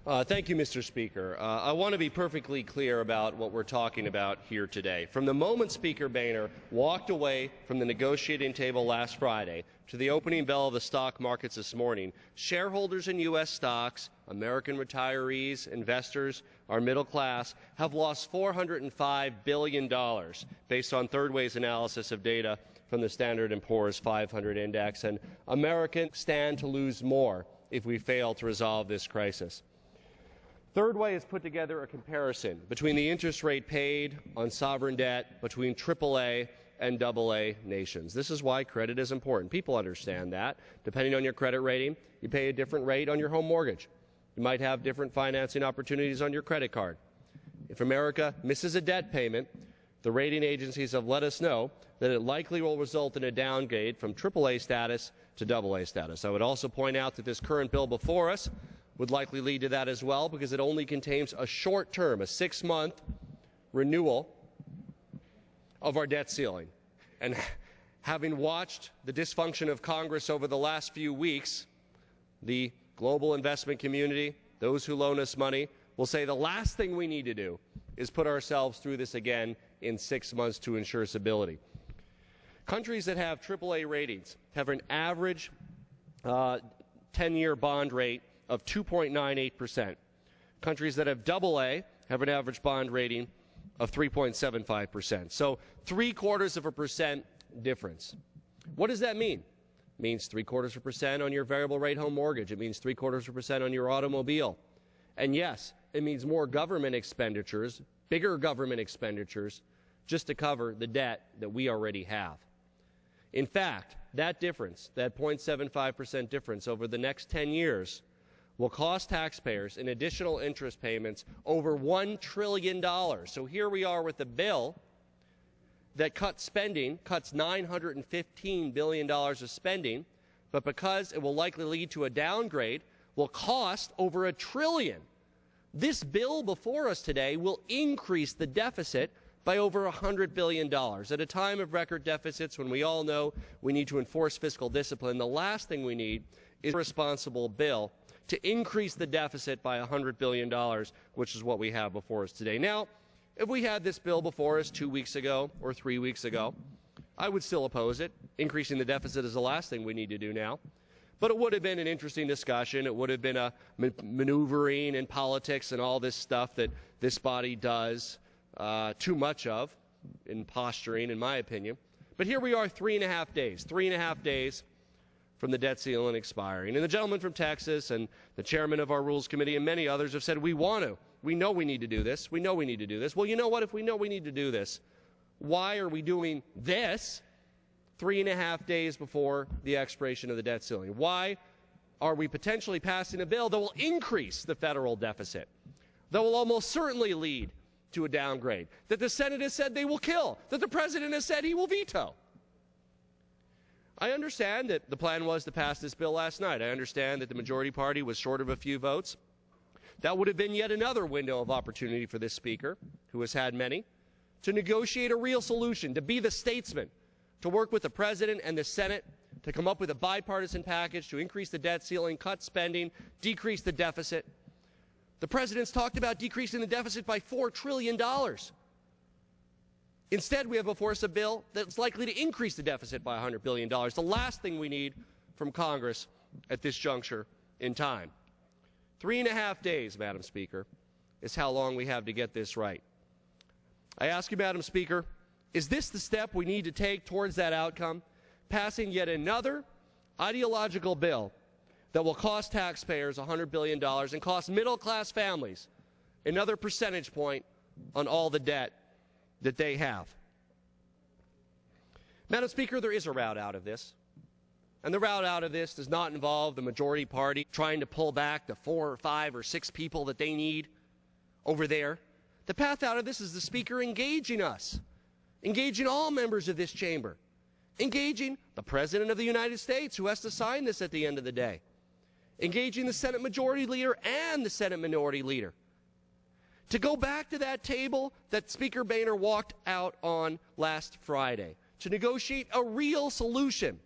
Thank you, Mr. Speaker. I want to be perfectly clear about what we're talking about here today. From the moment Speaker Boehner walked away from the negotiating table last Friday to the opening bell of the stock markets this morning, shareholders in U.S. stocks, American retirees, investors, our middle class, have lost $405 billion based on Third Way's analysis of data from the Standard & Poor's 500 index, and Americans stand to lose more if we fail to resolve this crisis. Third Way has put together a comparison between the interest rate paid on sovereign debt between AAA and AA nations. This is why credit is important. People understand that. Depending on your credit rating, you pay a different rate on your home mortgage. You might have different financing opportunities on your credit card. If America misses a debt payment, the rating agencies have let us know that it likely will result in a downgrade from AAA status to AA status. I would also point out that this current bill before us would likely lead to that as well, because it only contains a short term, a 6-month renewal of our debt ceiling. And having watched the dysfunction of Congress over the last few weeks, the global investment community, those who loan us money, will say the last thing we need to do is put ourselves through this again in 6 months to ensure stability. Countries that have AAA ratings have an average 10-year bond rate of 2.98%. Countries that have AA have an average bond rating of 3.75%. So 0.75% difference. What does that mean? It means 0.75% on your variable rate home mortgage. It means 0.75% on your automobile. And yes, it means more government expenditures, bigger government expenditures, just to cover the debt that we already have. In fact, that difference, that 0.75% difference over the next 10 years, will cost taxpayers in additional interest payments over $1 trillion. So here we are with a bill that cuts spending, cuts $915 billion of spending, but because it will likely lead to a downgrade, will cost over $1 trillion. This bill before us today will increase the deficit by over $100 billion. At a time of record deficits, when we all know we need to enforce fiscal discipline, the last thing we need is a responsible bill to increase the deficit by $100 billion, which is what we have before us today. Now, if we had this bill before us 2 weeks ago or 3 weeks ago, I would still oppose it. Increasing the deficit is the last thing we need to do now. But it would have been an interesting discussion. It would have been a maneuvering in politics and all this stuff that this body does too much of in posturing, in my opinion. But here we are 3.5 days from the debt ceiling expiring. And the gentleman from Texas and the chairman of our Rules Committee and many others have said, we know we need to do this. We know we need to do this. Well, you know what? If we know we need to do this, why are we doing this 3.5 days before the expiration of the debt ceiling? Why are we potentially passing a bill that will increase the federal deficit, that will almost certainly lead to a downgrade, that the Senate has said they will kill, that the President has said he will veto? I understand that the plan was to pass this bill last night. I understand that the majority party was short of a few votes. That would have been yet another window of opportunity for this Speaker, who has had many, to negotiate a real solution, to be the statesman, to work with the President and the Senate to come up with a bipartisan package to increase the debt ceiling, cut spending, decrease the deficit. The President's talked about decreasing the deficit by $4 trillion. Instead, we have before us a bill that's likely to increase the deficit by $100 billion, the last thing we need from Congress at this juncture in time. 3.5 days, Madam Speaker, is how long we have to get this right. I ask you, Madam Speaker, is this the step we need to take towards that outcome, passing yet another ideological bill that will cost taxpayers $100 billion and cost middle-class families another percentage point on all the debt that they have? Madam Speaker, there is a route out of this. And the route out of this does not involve the majority party trying to pull back the 4 or 5 or 6 people that they need over there. The path out of this is the Speaker engaging us, engaging all members of this chamber, engaging the President of the United States, who has to sign this at the end of the day, engaging the Senate Majority Leader and the Senate Minority Leader, to go back to that table that Speaker Boehner walked out on last Friday, to negotiate a real solution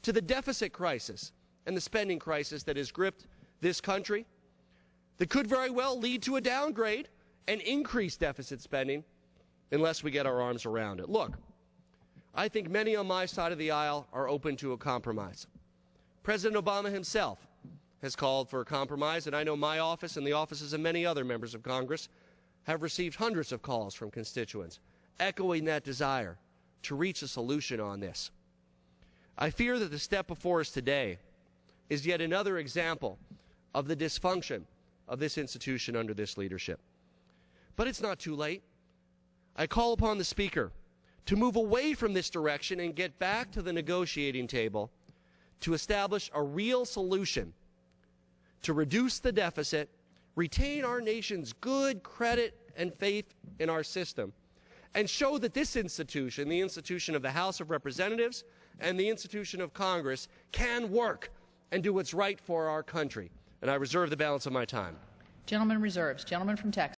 to the deficit crisis and the spending crisis that has gripped this country, that could very well lead to a downgrade and increased deficit spending unless we get our arms around it. Look, I think many on my side of the aisle are open to a compromise. President Obama himself has called for a compromise, and I know my office and the offices of many other members of Congress have received hundreds of calls from constituents echoing that desire to reach a solution on this. I fear that the step before us today is yet another example of the dysfunction of this institution under this leadership. But it's not too late. I call upon the Speaker to move away from this direction and get back to the negotiating table to establish a real solution to reduce the deficit, retain our nation's good credit and faith in our system, and show that this institution, the institution of the House of Representatives and the institution of Congress, can work and do what's right for our country. And I reserve the balance of my time. Gentleman reserves. Gentleman from Texas.